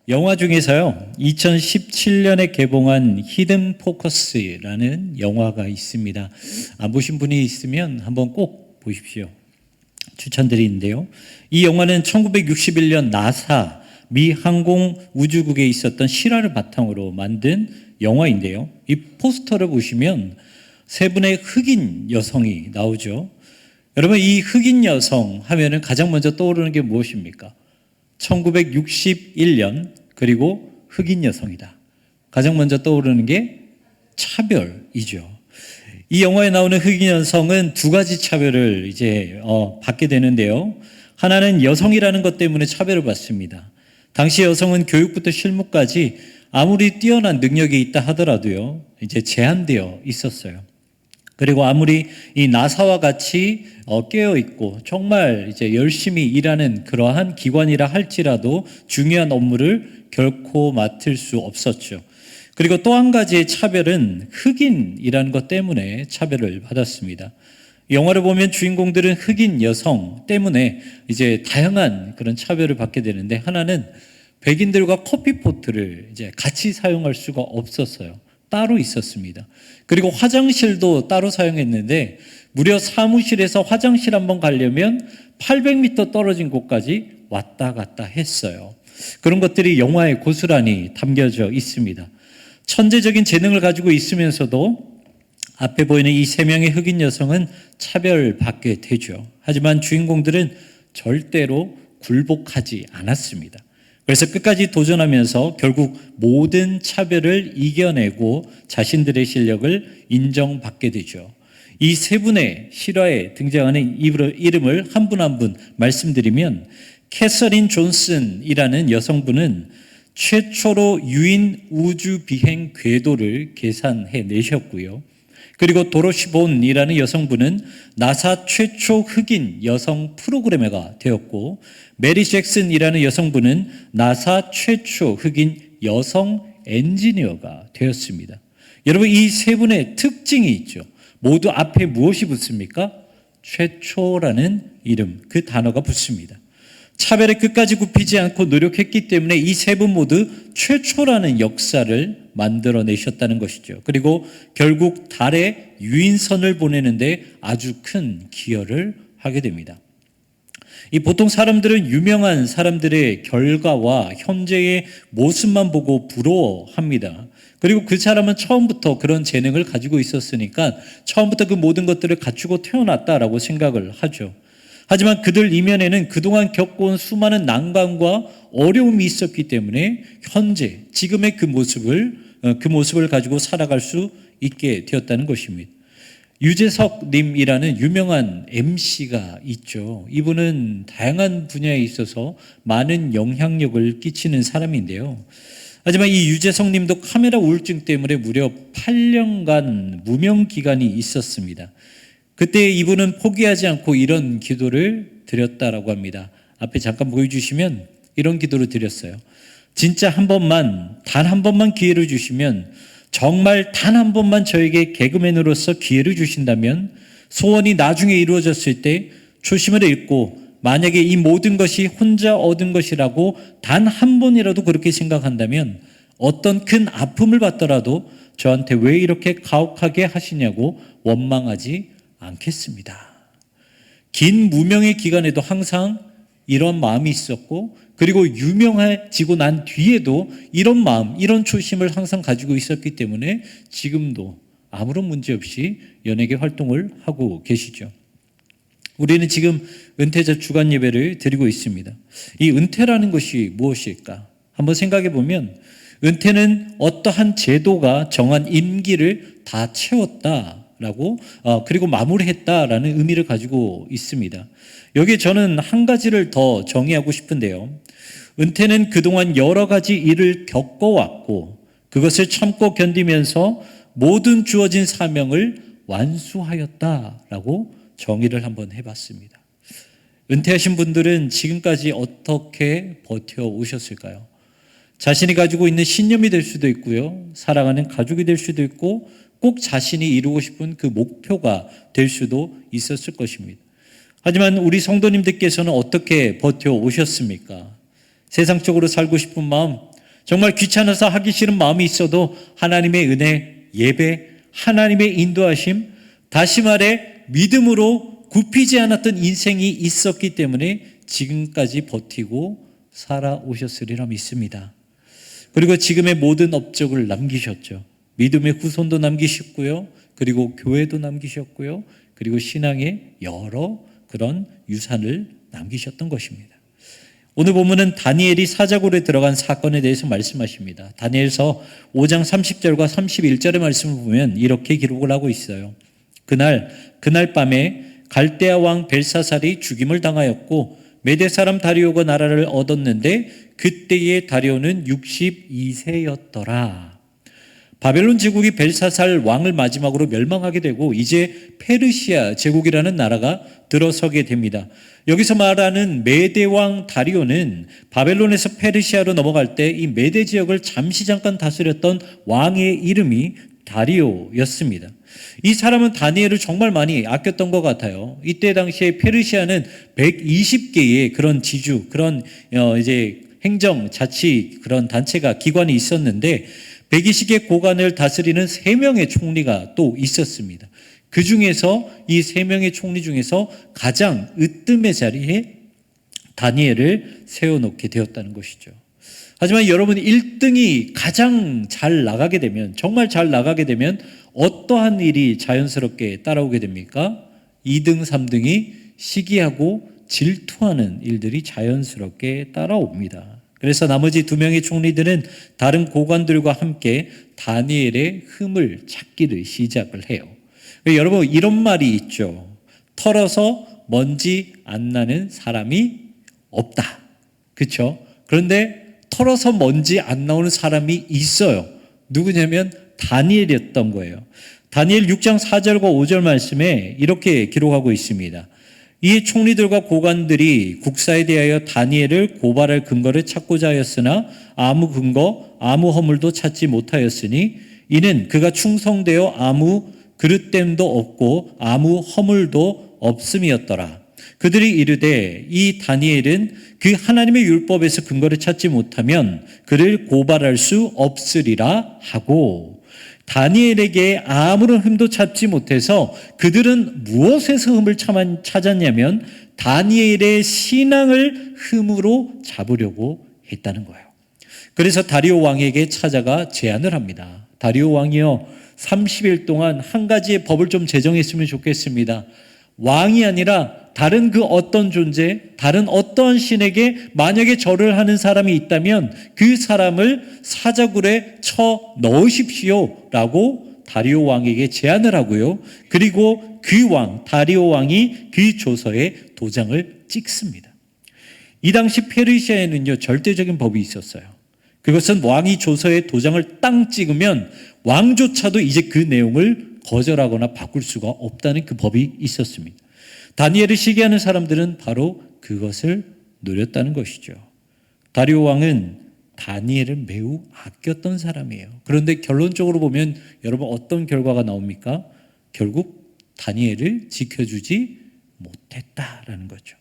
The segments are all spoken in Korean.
영화 중에서요, 2017년에 개봉한 히든 포커스라는 영화가 있습니다. 안 보신 분이 있으면 한번 꼭 보십시오. 추천드리는데요. 이 영화는 1961년 나사 미 항공 우주국에 있었던 실화를 바탕으로 만든 영화인데요. 이 포스터를 보시면 세 분의 흑인 여성이 나오죠. 여러분, 이 흑인 여성 하면은 가장 먼저 떠오르는 게 무엇입니까? 1961년 그리고 흑인 여성이다. 가장 먼저 떠오르는 게 차별이죠. 이 영화에 나오는 흑인 여성은 두 가지 차별을 이제 받게 되는데요. 하나는 여성이라는 것 때문에 차별을 받습니다. 당시 여성은 교육부터 실무까지 아무리 뛰어난 능력이 있다 하더라도요, 이제 제한되어 있었어요. 그리고 아무리 이 나사와 같이 깨어 있고 정말 이제 열심히 일하는 그러한 기관이라 할지라도 중요한 업무를 결코 맡을 수 없었죠. 그리고 또 한 가지의 차별은 흑인이라는 것 때문에 차별을 받았습니다. 영화를 보면 주인공들은 흑인 여성 때문에 이제 다양한 그런 차별을 받게 되는데, 하나는 백인들과 커피포트를 이제 같이 사용할 수가 없었어요. 따로 있었습니다. 그리고 화장실도 따로 사용했는데 무려 사무실에서 화장실 한번 가려면 800m 떨어진 곳까지 왔다 갔다 했어요. 그런 것들이 영화에 고스란히 담겨져 있습니다. 천재적인 재능을 가지고 있으면서도 앞에 보이는 이 세 명의 흑인 여성은 차별받게 되죠. 하지만 주인공들은 절대로 굴복하지 않았습니다. 그래서 끝까지 도전하면서 결국 모든 차별을 이겨내고 자신들의 실력을 인정받게 되죠. 이 세 분의 실화에 등장하는 이름을 한 분 한 분 말씀드리면, 캐서린 존슨이라는 여성분은 최초로 유인 우주 비행 궤도를 계산해 내셨고요. 그리고 도로시 본이라는 여성분은 나사 최초 흑인 여성 프로그래머가 되었고, 메리 잭슨이라는 여성분은 나사 최초 흑인 여성 엔지니어가 되었습니다. 여러분, 이 세 분의 특징이 있죠. 모두 앞에 무엇이 붙습니까? 최초라는 이름, 그 단어가 붙습니다. 차별의 끝까지 굽히지 않고 노력했기 때문에 이 세 분 모두 최초라는 역사를 만들어내셨다는 것이죠. 그리고 결국 달에 유인선을 보내는데 아주 큰 기여를 하게 됩니다. 이 보통 사람들은 유명한 사람들의 결과와 현재의 모습만 보고 부러워합니다. 그리고 그 사람은 처음부터 그런 재능을 가지고 있었으니까 처음부터 그 모든 것들을 갖추고 태어났다라고 생각을 하죠. 하지만 그들 이면에는 그동안 겪어온 수많은 난관과 어려움이 있었기 때문에 현재 지금의 그 모습을 가지고 살아갈 수 있게 되었다는 것입니다. 유재석 님이라는 유명한 MC가 있죠. 이분은 다양한 분야에 있어서 많은 영향력을 끼치는 사람인데요. 하지만 이 유재석 님도 카메라 우울증 때문에 무려 8년간 무명 기간이 있었습니다. 그때 이분은 포기하지 않고 이런 기도를 드렸다라고 합니다. 앞에 잠깐 보여주시면 이런 기도를 드렸어요. 진짜 단 한 번만 기회를 주시면, 정말 단 한 번만 저에게 개그맨으로서 기회를 주신다면 소원이 나중에 이루어졌을 때 초심을 잃고 만약에 이 모든 것이 혼자 얻은 것이라고 단 한 번이라도 그렇게 생각한다면 어떤 큰 아픔을 받더라도 저한테 왜 이렇게 가혹하게 하시냐고 원망하지 않겠습니다. 긴 무명의 기간에도 항상 이런 마음이 있었고, 그리고 유명해지고 난 뒤에도 이런 마음, 이런 초심을 항상 가지고 있었기 때문에 지금도 아무런 문제 없이 연예계 활동을 하고 계시죠. 우리는 지금 은퇴자 주간 예배를 드리고 있습니다. 이 은퇴라는 것이 무엇일까? 한번 생각해 보면, 은퇴는 어떠한 제도가 정한 임기를 다 채웠다라고 그리고 마무리했다라는 의미를 가지고 있습니다. 여기에 저는 한 가지를 더 정의하고 싶은데요. 은퇴는 그동안 여러 가지 일을 겪어왔고 그것을 참고 견디면서 모든 주어진 사명을 완수하였다라고 정의를 한번 해봤습니다. 은퇴하신 분들은 지금까지 어떻게 버텨오셨을까요? 자신이 가지고 있는 신념이 될 수도 있고요, 사랑하는 가족이 될 수도 있고, 꼭 자신이 이루고 싶은 그 목표가 될 수도 있었을 것입니다. 하지만 우리 성도님들께서는 어떻게 버텨오셨습니까? 세상적으로 살고 싶은 마음, 정말 귀찮아서 하기 싫은 마음이 있어도 하나님의 은혜, 예배, 하나님의 인도하심, 다시 말해 믿음으로 굽히지 않았던 인생이 있었기 때문에 지금까지 버티고 살아오셨으리라 믿습니다. 그리고 지금의 모든 업적을 남기셨죠. 믿음의 후손도 남기셨고요. 그리고 교회도 남기셨고요. 그리고 신앙의 여러 그런 유산을 남기셨던 것입니다. 오늘 본문은 다니엘이 사자굴에 들어간 사건에 대해서 말씀하십니다. 다니엘서 5장 30절과 31절의 말씀을 보면 이렇게 기록을 하고 있어요. 그날 밤에 갈대아 왕 벨사살이 죽임을 당하였고 메대 사람 다리오가 나라를 얻었는데 그때의 다리오는 62세였더라. 바벨론 제국이 벨사살 왕을 마지막으로 멸망하게 되고 이제 페르시아 제국이라는 나라가 들어서게 됩니다. 여기서 말하는 메대 왕 다리오는 바벨론에서 페르시아로 넘어갈 때 이 메대 지역을 잠깐 다스렸던 왕의 이름이 다리오였습니다. 이 사람은 다니엘을 정말 많이 아꼈던 것 같아요. 이때 당시에 페르시아는 120개의 그런 지주, 그런 이제 행정, 자치 그런 단체가 기관이 있었는데 120개 고관을 다스리는 3명의 총리가 또 있었습니다. 그 중에서 이 3명의 총리 중에서 가장 으뜸의 자리에 다니엘을 세워놓게 되었다는 것이죠. 하지만 여러분 1등이 가장 잘 나가게 되면, 정말 잘 나가게 되면 어떠한 일이 자연스럽게 따라오게 됩니까? 2등, 3등이 시기하고 질투하는 일들이 자연스럽게 따라옵니다. 그래서 나머지 2명의 총리들은 다른 고관들과 함께 다니엘의 흠을 찾기를 시작을 해요. 여러분 이런 말이 있죠. 털어서 먼지 안 나는 사람이 없다. 그렇죠? 그런데 털어서 먼지 안 나오는 사람이 있어요. 누구냐면 다니엘이었던 거예요. 다니엘 6장 4절과 5절 말씀에 이렇게 기록하고 있습니다. 이 총리들과 고관들이 국사에 대하여 다니엘을 고발할 근거를 찾고자 하였으나 아무 근거, 아무 허물도 찾지 못하였으니 이는 그가 충성되어 아무 그릇됨도 없고 아무 허물도 없음이었더라. 그들이 이르되 이 다니엘은 그 하나님의 율법에서 근거를 찾지 못하면 그를 고발할 수 없으리라 하고, 다니엘에게 아무런 흠도 찾지 못해서 그들은 무엇에서 흠을 찾았냐면 다니엘의 신앙을 흠으로 잡으려고 했다는 거예요. 그래서 다리오 왕에게 찾아가 제안을 합니다. 다리오 왕이요, 30일 동안 한 가지의 법을 좀 제정했으면 좋겠습니다. 왕이 아니라 다른 그 어떤 존재, 다른 어떠한 신에게 만약에 절을 하는 사람이 있다면 그 사람을 사자굴에 쳐 넣으십시오라고 다리오 왕에게 제안을 하고요. 그리고 그 왕, 다리오 왕이 그 조서에 도장을 찍습니다. 이 당시 페르시아에는요, 절대적인 법이 있었어요. 그것은 왕이 조서에 도장을 땅 찍으면 왕조차도 이제 그 내용을 거절하거나 바꿀 수가 없다는 그 법이 있었습니다. 다니엘을 시기하는 사람들은 바로 그것을 노렸다는 것이죠. 다리오 왕은 다니엘을 매우 아꼈던 사람이에요. 그런데 결론적으로 보면 여러분 어떤 결과가 나옵니까? 결국 다니엘을 지켜주지 못했다라는 거죠.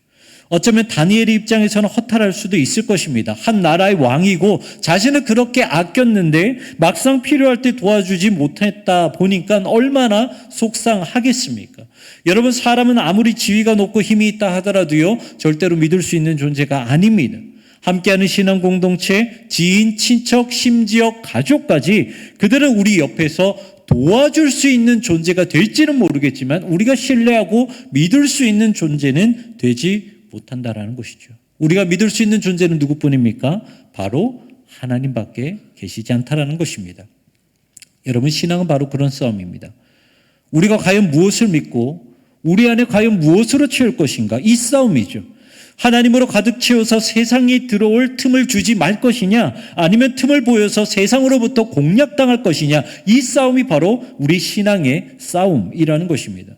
어쩌면 다니엘의 입장에서는 허탈할 수도 있을 것입니다. 한 나라의 왕이고 자신을 그렇게 아꼈는데 막상 필요할 때 도와주지 못했다 보니까 얼마나 속상하겠습니까? 여러분, 사람은 아무리 지위가 높고 힘이 있다 하더라도요, 절대로 믿을 수 있는 존재가 아닙니다. 함께하는 신앙 공동체, 지인, 친척, 심지어 가족까지 그들은 우리 옆에서 도와줄 수 있는 존재가 될지는 모르겠지만 우리가 신뢰하고 믿을 수 있는 존재는 되지 못한다라는 것이죠. 우리가 믿을 수 있는 존재는 누구뿐입니까? 바로 하나님밖에 계시지 않다라는 것입니다. 여러분, 신앙은 바로 그런 싸움입니다. 우리가 과연 무엇을 믿고 우리 안에 과연 무엇으로 채울 것인가? 이 싸움이죠. 하나님으로 가득 채워서 세상이 들어올 틈을 주지 말 것이냐, 아니면 틈을 보여서 세상으로부터 공략당할 것이냐, 이 싸움이 바로 우리 신앙의 싸움이라는 것입니다.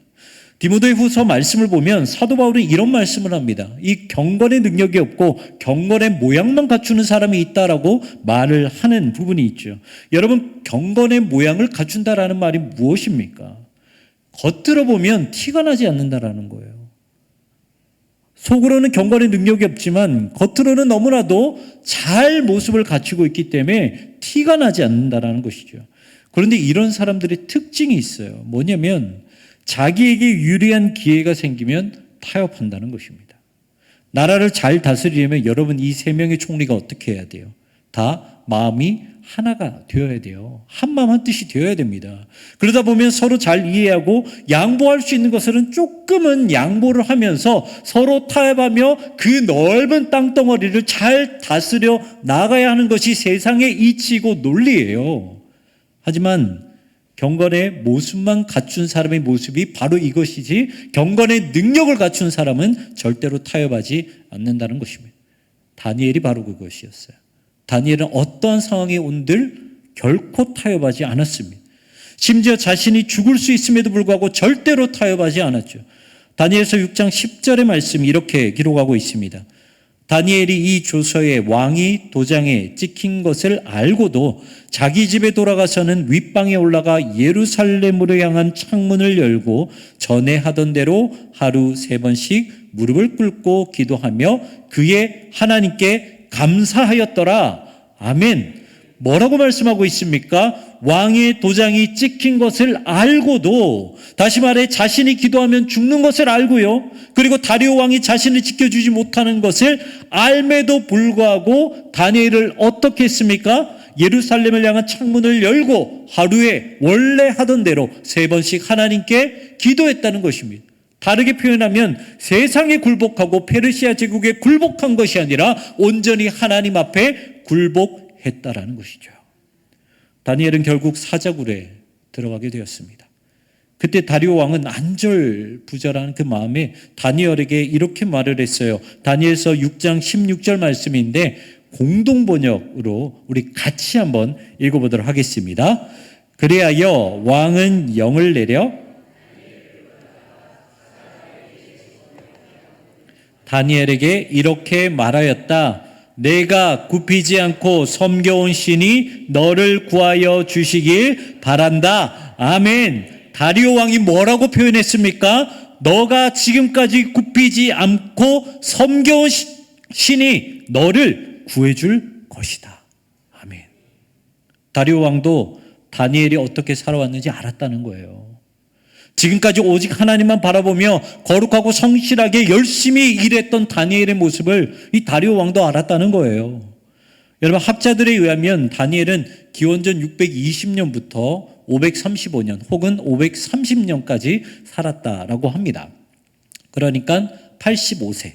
디모데 후서 말씀을 보면 사도 바울은 이런 말씀을 합니다. 이 경건의 능력이 없고 경건의 모양만 갖추는 사람이 있다라고 말을 하는 부분이 있죠. 여러분, 경건의 모양을 갖춘다라는 말이 무엇입니까? 겉으로 보면 티가 나지 않는다라는 거예요. 속으로는 경건의 능력이 없지만 겉으로는 너무나도 잘 모습을 갖추고 있기 때문에 티가 나지 않는다라는 것이죠. 그런데 이런 사람들의 특징이 있어요. 뭐냐면 자기에게 유리한 기회가 생기면 타협한다는 것입니다. 나라를 잘 다스리려면 여러분 이 세 명의 총리가 어떻게 해야 돼요? 다 마음이 하나가 되어야 돼요. 한마음 한뜻이 되어야 됩니다. 그러다 보면 서로 잘 이해하고 양보할 수 있는 것들은 조금은 양보를 하면서 서로 타협하며 그 넓은 땅덩어리를 잘 다스려 나가야 하는 것이 세상의 이치이고 논리예요. 하지만 경건의 모습만 갖춘 사람의 모습이 바로 이것이지 경건의 능력을 갖춘 사람은 절대로 타협하지 않는다는 것입니다. 다니엘이 바로 그것이었어요. 다니엘은 어떠한 상황에 온들 결코 타협하지 않았습니다. 심지어 자신이 죽을 수 있음에도 불구하고 절대로 타협하지 않았죠. 다니엘서 6장 10절의 말씀이 이렇게 기록하고 있습니다. 다니엘이 이 조서에 왕이 도장에 찍힌 것을 알고도 자기 집에 돌아가서는 윗방에 올라가 예루살렘으로 향한 창문을 열고 전에 하던 대로 하루 3번씩 무릎을 꿇고 기도하며 그의 하나님께 감사하였더라. 아멘. 뭐라고 말씀하고 있습니까? 왕의 도장이 찍힌 것을 알고도, 다시 말해 자신이 기도하면 죽는 것을 알고요. 그리고 다리오 왕이 자신을 지켜주지 못하는 것을 알매도 불구하고 다니엘을 어떻게 했습니까? 예루살렘을 향한 창문을 열고 하루에 원래 하던 대로 3번씩 하나님께 기도했다는 것입니다. 다르게 표현하면 세상에 굴복하고 페르시아 제국에 굴복한 것이 아니라 온전히 하나님 앞에 굴복했다라는 것이죠. 다니엘은 결국 사자굴에 들어가게 되었습니다. 그때 다리오 왕은 안절부절한 그 마음에 다니엘에게 이렇게 말을 했어요. 다니엘서 6장 16절 말씀인데 공동번역으로 우리 같이 한번 읽어보도록 하겠습니다. 그리하여 왕은 영을 내려 다니엘에게 이렇게 말하였다. 내가 굽히지 않고 섬겨온 신이 너를 구하여 주시길 바란다. 아멘. 다리오 왕이 뭐라고 표현했습니까? 너가 지금까지 굽히지 않고 섬겨온 신이 너를 구해줄 것이다. 아멘. 다리오 왕도 다니엘이 어떻게 살아왔는지 알았다는 거예요. 지금까지 오직 하나님만 바라보며 거룩하고 성실하게 열심히 일했던 다니엘의 모습을 이 다리오 왕도 알았다는 거예요. 여러분, 학자들에 의하면 다니엘은 기원전 620년부터 535년 혹은 530년까지 살았다라고 합니다. 그러니까 85세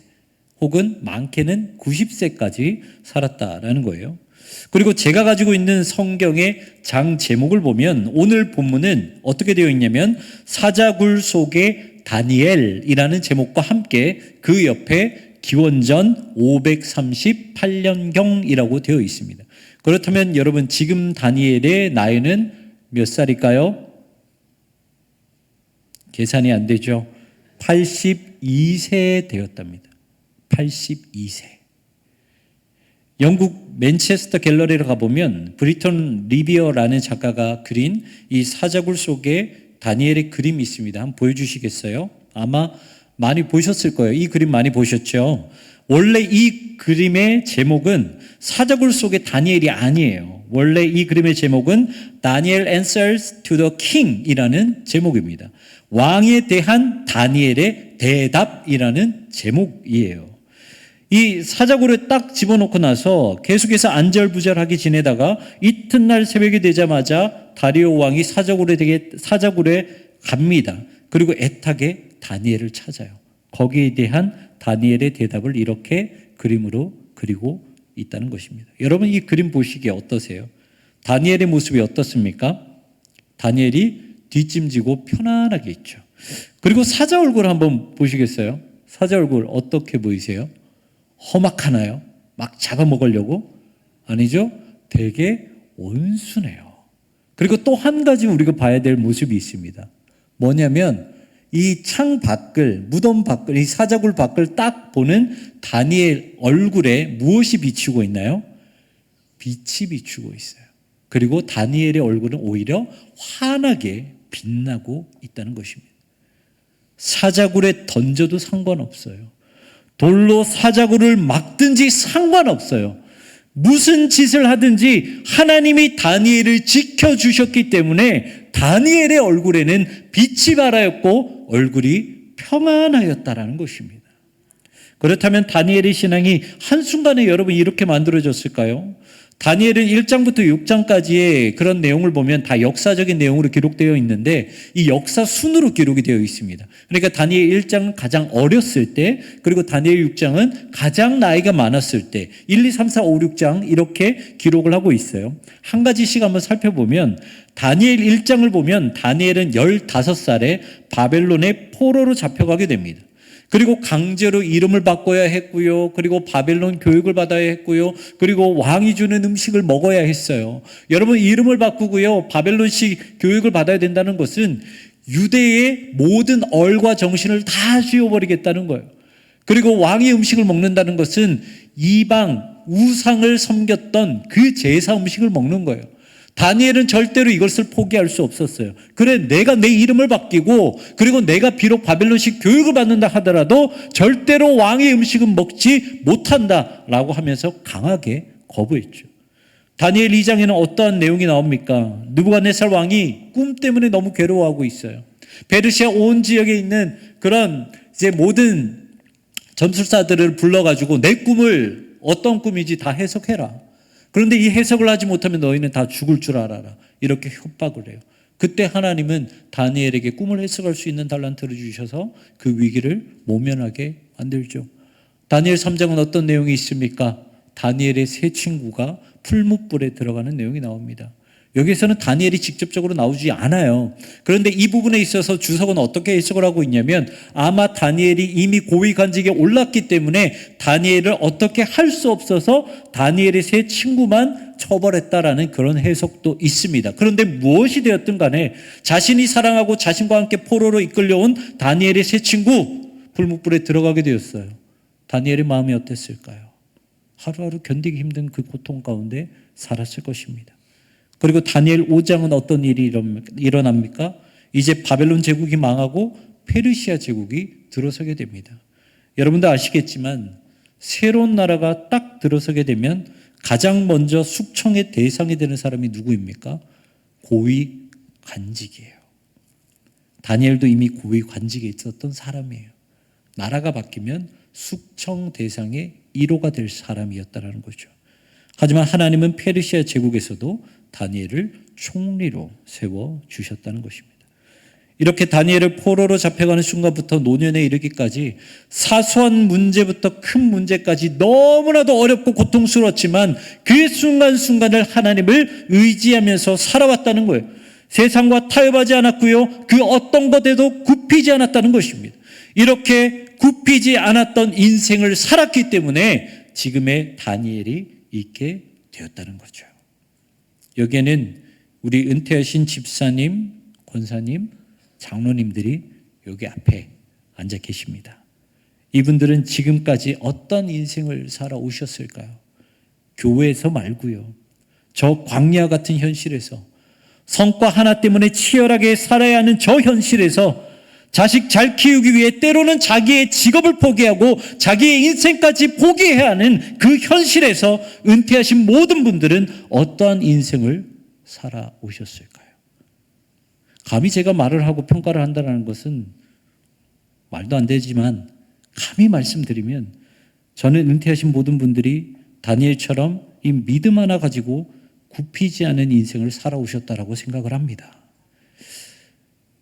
혹은 많게는 90세까지 살았다라는 거예요. 그리고 제가 가지고 있는 성경의 장 제목을 보면 오늘 본문은 어떻게 되어 있냐면 사자굴 속의 다니엘이라는 제목과 함께 그 옆에 기원전 538년경이라고 되어 있습니다. 그렇다면 여러분 지금 다니엘의 나이는 몇 살일까요? 계산이 안 되죠. 82세 되었답니다. 82세. 영국 맨체스터 갤러리를 가보면 브리턴 리비어라는 작가가 그린 이 사자굴 속에 다니엘의 그림이 있습니다. 한번 보여주시겠어요? 아마 많이 보셨을 거예요. 이 그림 많이 보셨죠? 원래 이 그림의 제목은 사자굴 속의 다니엘이 아니에요. 원래 이 그림의 제목은 Daniel Answers to the King 이라는 제목입니다. 왕에 대한 다니엘의 대답이라는 제목이에요. 이 사자굴에 딱 집어넣고 나서 계속해서 안절부절하게 지내다가 이튿날 새벽이 되자마자 다리오 왕이 사자굴에 갑니다. 그리고 애타게 다니엘을 찾아요. 거기에 대한 다니엘의 대답을 이렇게 그림으로 그리고 있다는 것입니다. 여러분 이 그림 보시기에 어떠세요? 다니엘의 모습이 어떻습니까? 다니엘이 뒷짐지고 편안하게 있죠. 그리고 사자 얼굴 한번 보시겠어요? 사자 얼굴 어떻게 보이세요? 험악하나요? 막 잡아먹으려고? 아니죠? 되게 온순해요. 그리고 또 한 가지 우리가 봐야 될 모습이 있습니다. 뭐냐면 이 창 밖을, 무덤 밖을, 이 사자굴 밖을 딱 보는 다니엘 얼굴에 무엇이 비추고 있나요? 빛이 비추고 있어요. 그리고 다니엘의 얼굴은 오히려 환하게 빛나고 있다는 것입니다. 사자굴에 던져도 상관없어요. 돌로 사자굴을 막든지 상관없어요. 무슨 짓을 하든지 하나님이 다니엘을 지켜주셨기 때문에 다니엘의 얼굴에는 빛이 발하였고 얼굴이 평안하였다라는 것입니다. 그렇다면 다니엘의 신앙이 한순간에 여러분 이렇게 만들어졌을까요? 다니엘은 1장부터 6장까지의 그런 내용을 보면 다 역사적인 내용으로 기록되어 있는데 이 역사 순으로 기록이 되어 있습니다. 그러니까 다니엘 1장은 가장 어렸을 때, 그리고 다니엘 6장은 가장 나이가 많았을 때 1, 2, 3, 4, 5, 6장 이렇게 기록을 하고 있어요. 한 가지씩 한번 살펴보면 다니엘 1장을 보면 다니엘은 15살에 바벨론의 포로로 잡혀가게 됩니다. 그리고 강제로 이름을 바꿔야 했고요. 그리고 바벨론 교육을 받아야 했고요. 그리고 왕이 주는 음식을 먹어야 했어요. 여러분, 이름을 바꾸고요. 바벨론식 교육을 받아야 된다는 것은 유대의 모든 얼과 정신을 다 씌워버리겠다는 거예요. 그리고 왕의 음식을 먹는다는 것은 이방 우상을 섬겼던 그 제사 음식을 먹는 거예요. 다니엘은 절대로 이것을 포기할 수 없었어요. 그래, 내가 내 이름을 바뀌고 그리고 내가 비록 바벨론식 교육을 받는다 하더라도 절대로 왕의 음식은 먹지 못한다라고 하면서 강하게 거부했죠. 다니엘 2장에는 어떠한 내용이 나옵니까? 느부갓네살 왕이 꿈 때문에 너무 괴로워하고 있어요. 페르시아 온 지역에 있는 그런 이제 모든 점술사들을 불러가지고 내 꿈을 어떤 꿈인지 다 해석해라. 그런데 이 해석을 하지 못하면 너희는 다 죽을 줄 알아라. 이렇게 협박을 해요. 그때 하나님은 다니엘에게 꿈을 해석할 수 있는 달란트를 주셔서 그 위기를 모면하게 만들죠. 다니엘 3장은 어떤 내용이 있습니까? 다니엘의 세 친구가 풀무불에 들어가는 내용이 나옵니다. 여기에서는 다니엘이 직접적으로 나오지 않아요. 그런데 이 부분에 있어서 주석은 어떻게 해석을 하고 있냐면 아마 다니엘이 이미 고위 관직에 올랐기 때문에 다니엘을 어떻게 할 수 없어서 다니엘의 세 친구만 처벌했다라는 그런 해석도 있습니다. 그런데 무엇이 되었든 간에 자신이 사랑하고 자신과 함께 포로로 이끌려온 다니엘의 세 친구 풀무불에 들어가게 되었어요. 다니엘의 마음이 어땠을까요? 하루하루 견디기 힘든 그 고통 가운데 살았을 것입니다. 그리고 다니엘 5장은 어떤 일이 일어납니까? 이제 바벨론 제국이 망하고 페르시아 제국이 들어서게 됩니다. 여러분도 아시겠지만 새로운 나라가 딱 들어서게 되면 가장 먼저 숙청의 대상이 되는 사람이 누구입니까? 고위 관직이에요. 다니엘도 이미 고위 관직에 있었던 사람이에요. 나라가 바뀌면 숙청 대상의 1호가 될 사람이었다는 거죠. 하지만 하나님은 페르시아 제국에서도 다니엘을 총리로 세워주셨다는 것입니다. 이렇게 다니엘을 포로로 잡혀가는 순간부터 노년에 이르기까지 사소한 문제부터 큰 문제까지 너무나도 어렵고 고통스러웠지만 그 순간순간을 하나님을 의지하면서 살아왔다는 거예요. 세상과 타협하지 않았고요. 그 어떤 것에도 굽히지 않았다는 것입니다. 이렇게 굽히지 않았던 인생을 살았기 때문에 지금의 다니엘이 있게 되었다는 거죠. 여기에는 우리 은퇴하신 집사님, 권사님, 장로님들이 여기 앞에 앉아 계십니다. 이분들은 지금까지 어떤 인생을 살아오셨을까요? 교회에서 말고요. 저 광야 같은 현실에서 성과 하나 때문에 치열하게 살아야 하는 저 현실에서 자식 잘 키우기 위해 때로는 자기의 직업을 포기하고 자기의 인생까지 포기해야 하는 그 현실에서 은퇴하신 모든 분들은 어떠한 인생을 살아오셨을까요? 감히 제가 말을 하고 평가를 한다는 것은 말도 안 되지만 감히 말씀드리면 저는 은퇴하신 모든 분들이 다니엘처럼 이 믿음 하나 가지고 굽히지 않은 인생을 살아오셨다라고 생각을 합니다.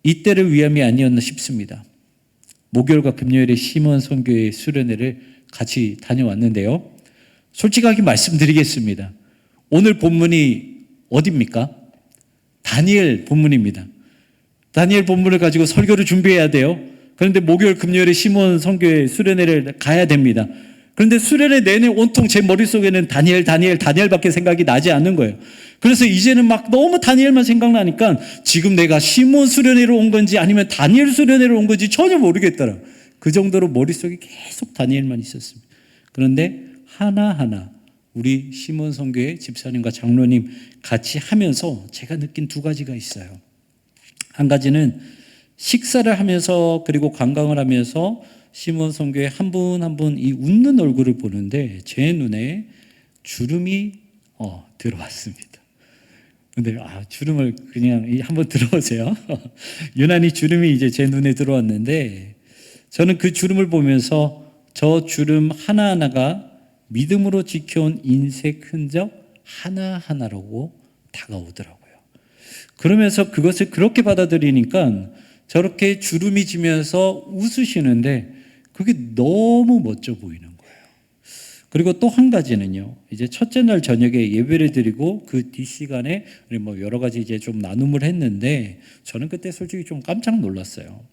이때를 위함이 아니었나 싶습니다. 목요일과 금요일에 시몬 선교회 수련회를 같이 다녀왔는데요. 솔직하게 말씀드리겠습니다. 오늘 본문이 어디입니까? 다니엘 본문입니다. 다니엘 본문을 가지고 설교를 준비해야 돼요. 그런데 목요일, 금요일에 시몬 선교회 수련회를 가야 됩니다. 그런데 수련회 내내 온통 제 머릿속에는 다니엘밖에 생각이 나지 않는 거예요. 그래서 이제는 막 너무 다니엘만 생각나니까 지금 내가 시몬 수련회로 온 건지 아니면 다니엘 수련회로 온 건지 전혀 모르겠더라. 그 정도로 머릿속에 계속 다니엘만 있었습니다. 그런데 하나하나 우리 시몬 선교회 집사님과 장로님 같이 하면서 제가 느낀 두 가지가 있어요. 한 가지는 식사를 하면서 그리고 관광을 하면서 시몬 선교의 한 분 한 분 이 웃는 얼굴을 보는데 제 눈에 주름이 들어왔습니다. 근데 주름을 그냥 한번 들어보세요. 유난히 주름이 이제 제 눈에 들어왔는데 저는 그 주름을 보면서 저 주름 하나하나가 믿음으로 지켜온 인색 흔적 하나하나라고 다가오더라고요. 그러면서 그것을 그렇게 받아들이니까 저렇게 주름이 지면서 웃으시는데 그게 너무 멋져 보이는 거예요. 그리고 또 한 가지는요. 이제 첫째 날 저녁에 예배를 드리고 그 뒷시간에 우리 여러 가지 이제 좀 나눔을 했는데 저는 그때 솔직히 좀 깜짝 놀랐어요.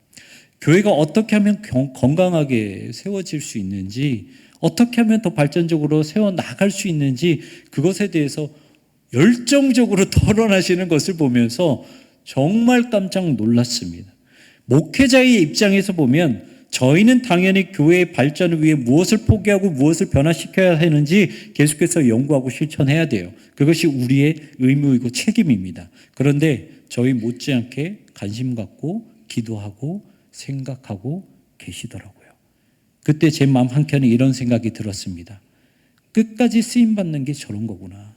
교회가 어떻게 하면 건강하게 세워질 수 있는지, 어떻게 하면 더 발전적으로 세워 나갈 수 있는지 그것에 대해서 열정적으로 토론하시는 것을 보면서 정말 깜짝 놀랐습니다. 목회자의 입장에서 보면 저희는 당연히 교회의 발전을 위해 무엇을 포기하고 무엇을 변화시켜야 하는지 계속해서 연구하고 실천해야 돼요. 그것이 우리의 의무이고 책임입니다. 그런데 저희 못지않게 관심 갖고 기도하고 생각하고 계시더라고요. 그때 제 마음 한켠에 이런 생각이 들었습니다. 끝까지 쓰임받는 게 저런 거구나.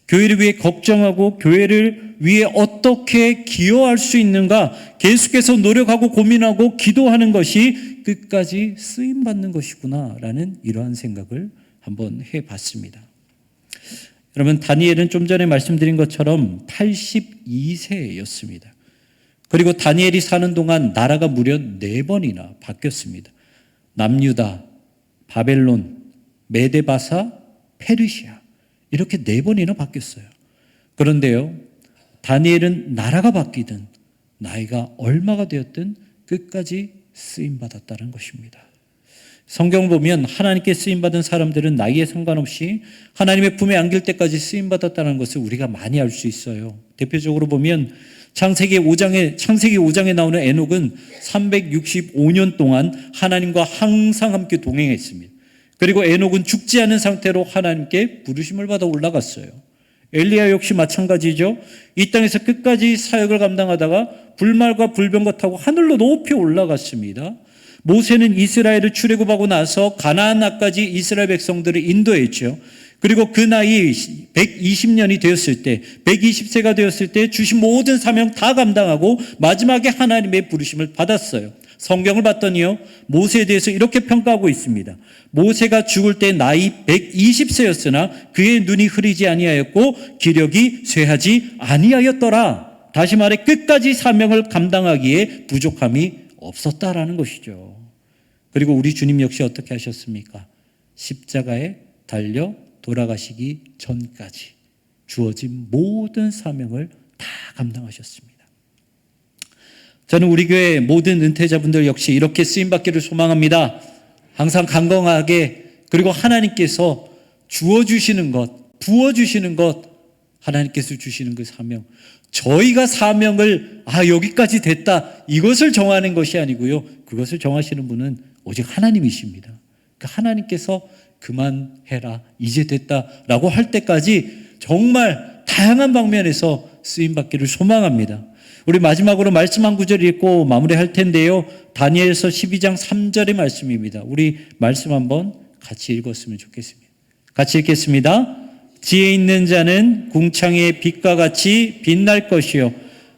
교회를 위해 걱정하고 교회를 위해 어떻게 기여할 수 있는가 계속해서 노력하고 고민하고 기도하는 것이 끝까지 쓰임받는 것이구나 라는 이러한 생각을 한번 해봤습니다. 여러분, 다니엘은 좀 전에 말씀드린 것처럼 82세였습니다. 그리고 다니엘이 사는 동안 나라가 무려 4번이나 바뀌었습니다. 남유다, 바벨론, 메데바사, 페르시아 이렇게 4번이나 바뀌었어요. 그런데요, 다니엘은 나라가 바뀌든 나이가 얼마가 되었든 끝까지 쓰임받았다는 것입니다. 성경 보면 하나님께 쓰임받은 사람들은 나이에 상관없이 하나님의 품에 안길 때까지 쓰임받았다는 것을 우리가 많이 알 수 있어요. 대표적으로 보면 창세기 5장에 나오는 에녹은 365년 동안 하나님과 항상 함께 동행했습니다. 그리고 에녹은 죽지 않은 상태로 하나님께 부르심을 받아 올라갔어요. 엘리야 역시 마찬가지죠. 이 땅에서 끝까지 사역을 감당하다가 불말과 불병거 타고 하늘로 높이 올라갔습니다. 모세는 이스라엘을 출애굽하고 나서 가나안 나라까지 이스라엘 백성들을 인도했죠. 그리고 그 나이 120년이 되었을 때, 120세가 되었을 때 주신 모든 사명 다 감당하고 마지막에 하나님의 부르심을 받았어요. 성경을 봤더니요, 모세에 대해서 이렇게 평가하고 있습니다. 모세가 죽을 때 나이 120세였으나 그의 눈이 흐리지 아니하였고 기력이 쇠하지 아니하였더라. 다시 말해 끝까지 사명을 감당하기에 부족함이 없었다라는 것이죠. 그리고 우리 주님 역시 어떻게 하셨습니까? 십자가에 달려 돌아가시기 전까지 주어진 모든 사명을 다 감당하셨습니다. 저는 우리 교회 모든 은퇴자분들 역시 이렇게 쓰임받기를 소망합니다. 항상 강건하게, 그리고 하나님께서 주어주시는 것, 부어주시는 것, 하나님께서 주시는 그 사명, 저희가 사명을 여기까지 됐다 이것을 정하는 것이 아니고요, 그것을 정하시는 분은 오직 하나님이십니다. 그 하나님께서 그만해라, 이제 됐다라고 할 때까지 정말 다양한 방면에서 쓰임받기를 소망합니다. 우리 마지막으로 말씀 한 구절 읽고 마무리할 텐데요, 다니엘서 12장 3절의 말씀입니다. 우리 말씀 한번 같이 읽었으면 좋겠습니다. 같이 읽겠습니다. 지혜 있는 자는 궁창의 빛과 같이 빛날 것이요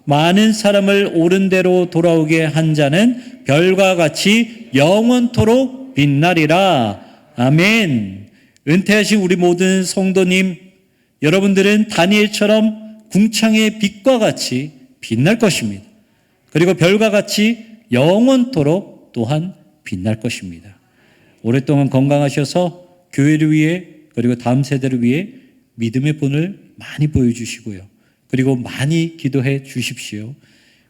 많은 사람을 옳은 대로 돌아오게 한 자는 별과 같이 영원토록 빛나리라. 아멘. 은퇴하신 우리 모든 성도님, 여러분들은 다니엘처럼 궁창의 빛과 같이 빛날 것입니다. 그리고 별과 같이 영원토록 또한 빛날 것입니다. 오랫동안 건강하셔서 교회를 위해, 그리고 다음 세대를 위해 믿음의 본을 많이 보여주시고요. 그리고 많이 기도해 주십시오.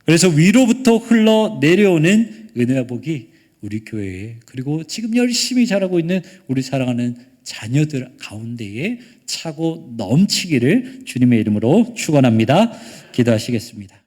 그래서 위로부터 흘러내려오는 은혜와 복이 우리 교회에, 그리고 지금 열심히 자라고 있는 우리 사랑하는 자녀들 가운데에 차고 넘치기를 주님의 이름으로 축원합니다. 기도하시겠습니다.